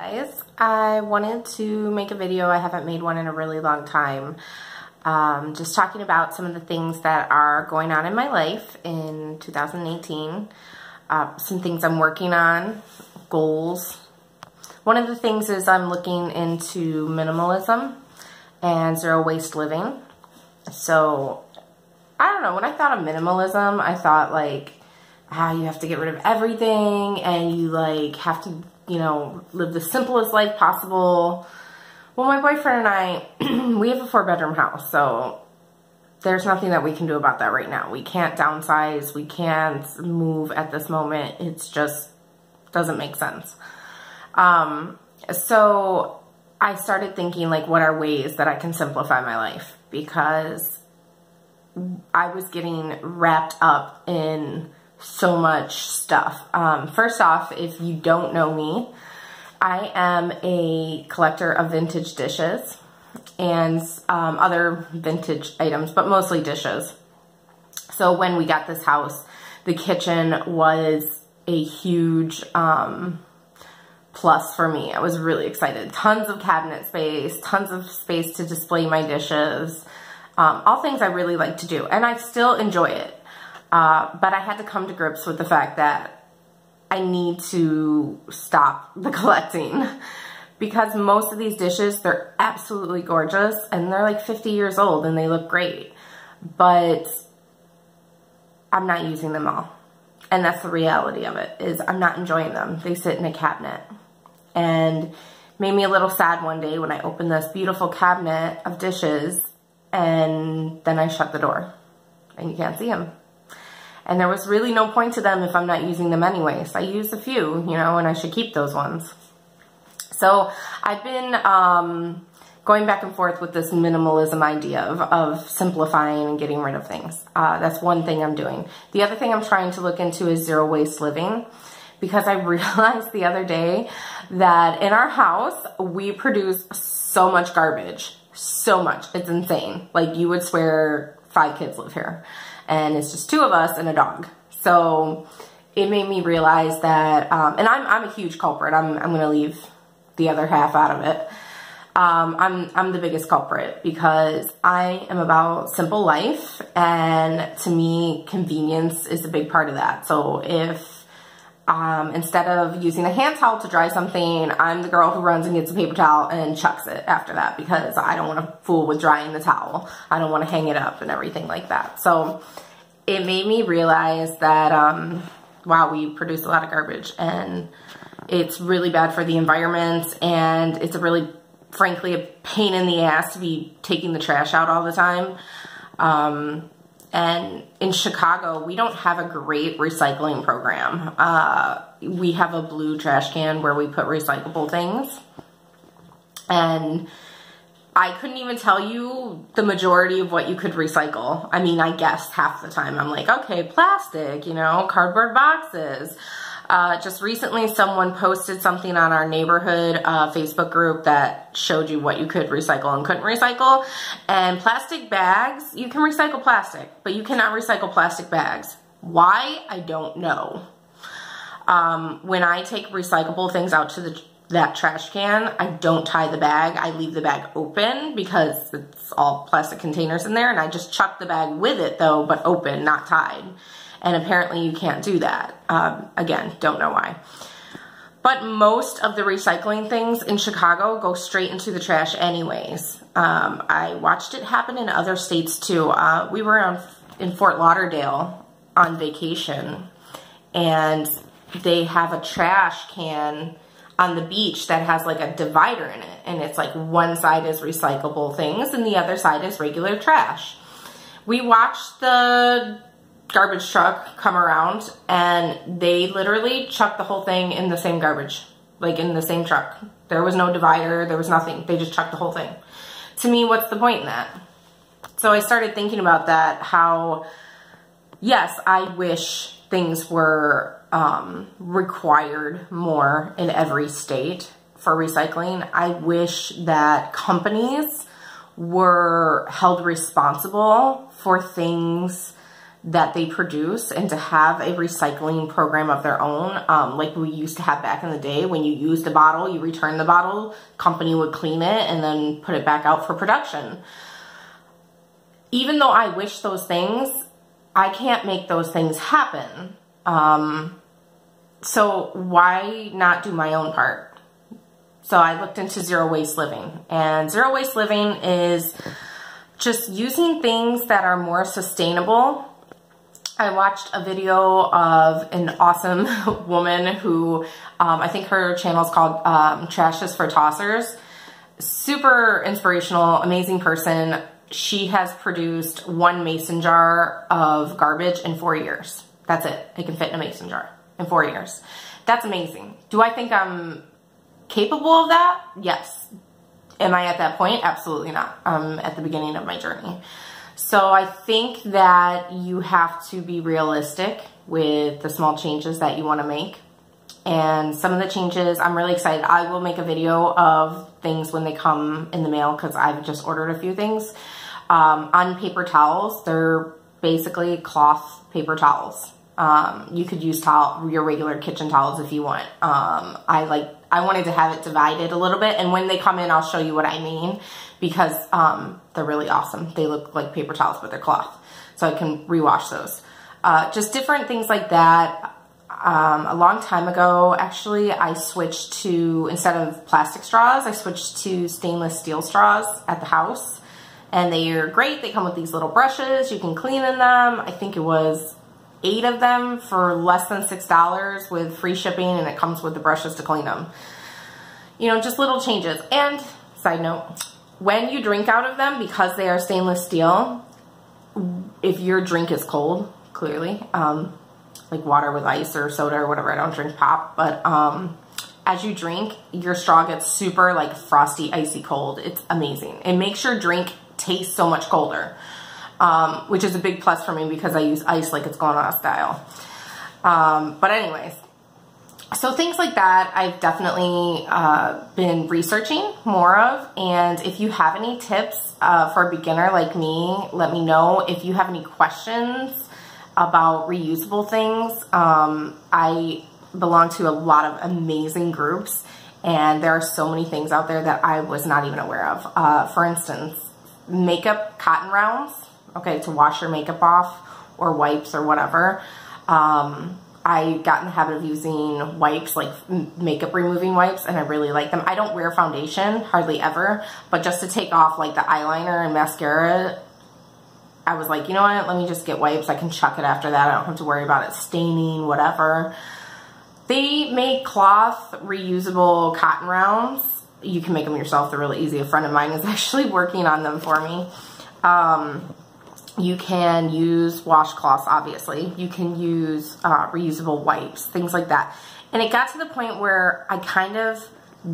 guys, I wanted to make a video. I haven't made one in a really long time. Just talking about some of the things that are going on in my life in 2018. Some things I'm working on, goals. One of the things is I'm looking into minimalism and zero waste living. So, I don't know, when I thought of minimalism, I thought like, you have to get rid of everything and you like have to, you know, live the simplest life possible. Well, my boyfriend and I, we have a 4-bedroom house, so there's nothing that we can do about that right now. We can't downsize, we can't move at this moment. It's just doesn't make sense. So I started thinking like, what are ways that I can simplify my life? Because I was getting wrapped up in so much stuff. First off, if you don't know me, I am a collector of vintage dishes and other vintage items, but mostly dishes. So when we got this house, the kitchen was a huge plus for me. I was really excited. Tons of cabinet space, tons of space to display my dishes, all things I really like to do, and I still enjoy it. But I had to come to grips with the fact that I need to stop the collecting because most of these dishes, they're absolutely gorgeous and they're like 50 years old and they look great, but I'm not using them all. And that's the reality of it, is I'm not enjoying them. They sit in a cabinet, and made me a little sad one day when I opened this beautiful cabinet of dishes and then I shut the door and you can't see them. And there was really no point to them if I'm not using them anyways. I used a few, you know, and I should keep those ones. So I've been going back and forth with this minimalism idea of simplifying and getting rid of things. That's one thing I'm doing. The other thing I'm trying to look into is zero waste living, because I realized the other day that in our house, we produce so much garbage. So much. It's insane. Like, you would swear 5 kids live here. And it's just 2 of us and a dog. So it made me realize that, and I'm a huge culprit. I'm going to leave the other half out of it. I'm the biggest culprit because I am about simple life, and to me, convenience is a big part of that. So if instead of using a hand towel to dry something, I'm the girl who runs and gets a paper towel and chucks it after that because I don't want to fool with drying the towel. I don't want to hang it up and everything like that. So it made me realize that, wow, we produce a lot of garbage and it's really bad for the environment, and it's a really, frankly, a pain in the ass to be taking the trash out all the time. And in Chicago, we don't have a great recycling program. We have a blue trash can where we put recyclable things. And I couldn't even tell you the majority of what you could recycle. I mean, I guessed half the time. I'm like, okay, plastic, you know, cardboard boxes. Just recently someone posted something on our neighborhood Facebook group that showed you what you could recycle and couldn't recycle. And plastic bags, you can recycle plastic, but you cannot recycle plastic bags. Why? I don't know. When I take recyclable things out to that trash can, I don't tie the bag. I leave the bag open because it's all plastic containers in there, and I just chuck the bag with it though, but open, not tied. And apparently you can't do that. Again, don't know why. But most of the recycling things in Chicago go straight into the trash anyways. I watched it happen in other states too. We were in Fort Lauderdale on vacation, and they have a trash can on the beach that has like a divider in it. And it's like one side is recyclable things and the other side is regular trash. We watched the garbage truck come around and they literally chucked the whole thing in the same garbage, like in the same truck. There was no divider, there was nothing. They just chucked the whole thing. To me, what's the point in that? So I started thinking about that, how, yes, I wish things were required more in every state for recycling. I wish that companies were held responsible for things that they produce, and to have a recycling program of their own, like we used to have back in the day. When you used a bottle, you return the bottle, company would clean it and then put it back out for production. Even though I wish those things, I can't make those things happen. So why not do my own part? So I looked into zero waste living, and zero waste living is just using things that are more sustainable. I watched a video of an awesome woman who, I think her channel is called Trash is for Tossers. Super inspirational, amazing person. She has produced 1 mason jar of garbage in 4 years. That's it. It can fit in a mason jar in 4 years. That's amazing. Do I think I'm capable of that? Yes. Am I at that point? Absolutely not. I'm at the beginning of my journey. So I think that you have to be realistic with the small changes that you want to make. And some of the changes, I'm really excited. I will make a video of things when they come in the mail, because I've just ordered a few things. On paper towels, they're basically cloth paper towels. You could use your regular kitchen towels if you want. I wanted to have it divided a little bit, and when they come in, I'll show you what I mean, because they're really awesome. They look like paper towels, but they're cloth, so I can rewash those. Just different things like that. A long time ago, actually, I switched to, instead of plastic straws, I switched to stainless steel straws at the house, and they are great. They come with these little brushes. You can clean in them. I think it was 8 of them for less than $6 with free shipping, and it comes with the brushes to clean them. You know, just little changes. And side note, when you drink out of them, because they are stainless steel, if your drink is cold, clearly, like water with ice or soda or whatever, I don't drink pop, but as you drink, your straw gets super like frosty, icy cold. It's amazing. It makes your drink taste so much colder. Which is a big plus for me because I use ice like it's going out of style. But anyways, so things like that I've definitely been researching more of. And if you have any tips for a beginner like me, let me know. If you have any questions about reusable things, I belong to a lot of amazing groups, and there are so many things out there that I was not even aware of. For instance, makeup cotton rounds. Okay, to wash your makeup off, or wipes or whatever. I got in the habit of using wipes, like makeup removing wipes, and I really like them. I don't wear foundation, hardly ever, but just to take off like the eyeliner and mascara, I was like, you know what, let me just get wipes. I can chuck it after that. I don't have to worry about it staining, whatever. They make cloth reusable cotton rounds. You can make them yourself. They're really easy. A friend of mine is actually working on them for me. You can use washcloths, obviously. You can use reusable wipes, things like that. And it got to the point where I kind of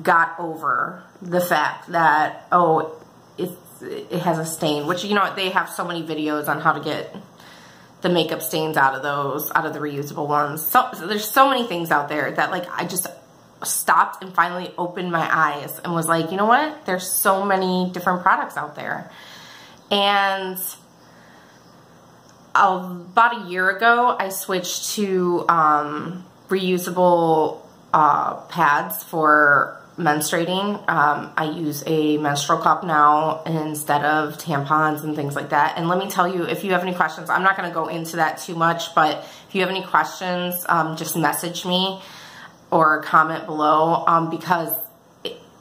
got over the fact that, oh, it has a stain, which, you know, they have so many videos on how to get the makeup stains out of those, out of the reusable ones. So there's so many things out there that, like, I just stopped and finally opened my eyes and was like, you know what? There's so many different products out there. And about a year ago, I switched to reusable pads for menstruating. I use a menstrual cup now instead of tampons and things like that. And let me tell you, if you have any questions, I'm not going to go into that too much, but if you have any questions, just message me or comment below, because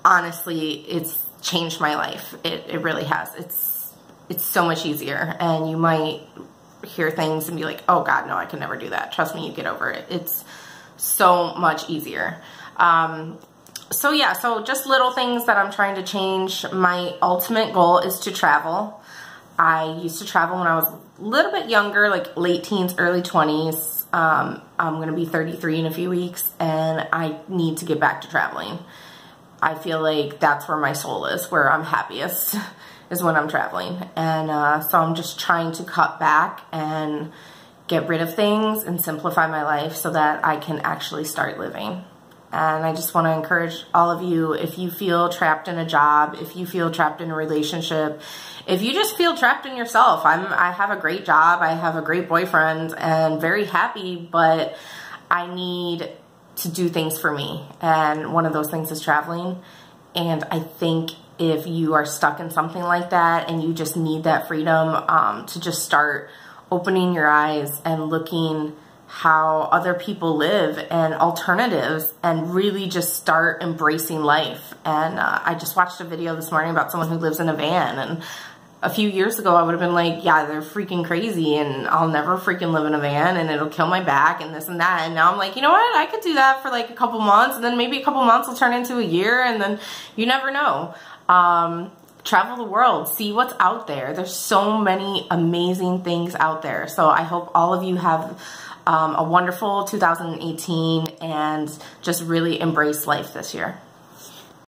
honestly, it's changed my life. It really has. It's so much easier, and you might hear things and be like, oh God, no, I can never do that. Trust me, you get over it. It's so much easier. So yeah, so just little things that I'm trying to change. My ultimate goal is to travel. I used to travel when I was a little bit younger, like late teens, early 20s. I'm going to be 33 in a few weeks, and I need to get back to traveling. I feel like that's where my soul is, where I'm happiest is when I'm traveling. And so I'm just trying to cut back and get rid of things and simplify my life so that I can actually start living. And I just want to encourage all of you, if you feel trapped in a job, if you feel trapped in a relationship, if you just feel trapped in yourself, I have a great job, I have a great boyfriend, and very happy, but I need to do things for me. And one of those things is traveling. And I think if you are stuck in something like that and you just need that freedom, to just start opening your eyes and looking how other people live and alternatives, and really just start embracing life. And I just watched a video this morning about someone who lives in a van, and a few years ago I would have been like, yeah, they're freaking crazy and I'll never freaking live in a van and it'll kill my back and this and that. And now I'm like, you know what, I could do that for like a couple months, and then maybe a couple months will turn into a year, and then you never know. Travel the world, see what's out there. There's so many amazing things out there. So I hope all of you have a wonderful 2018 and just really embrace life this year.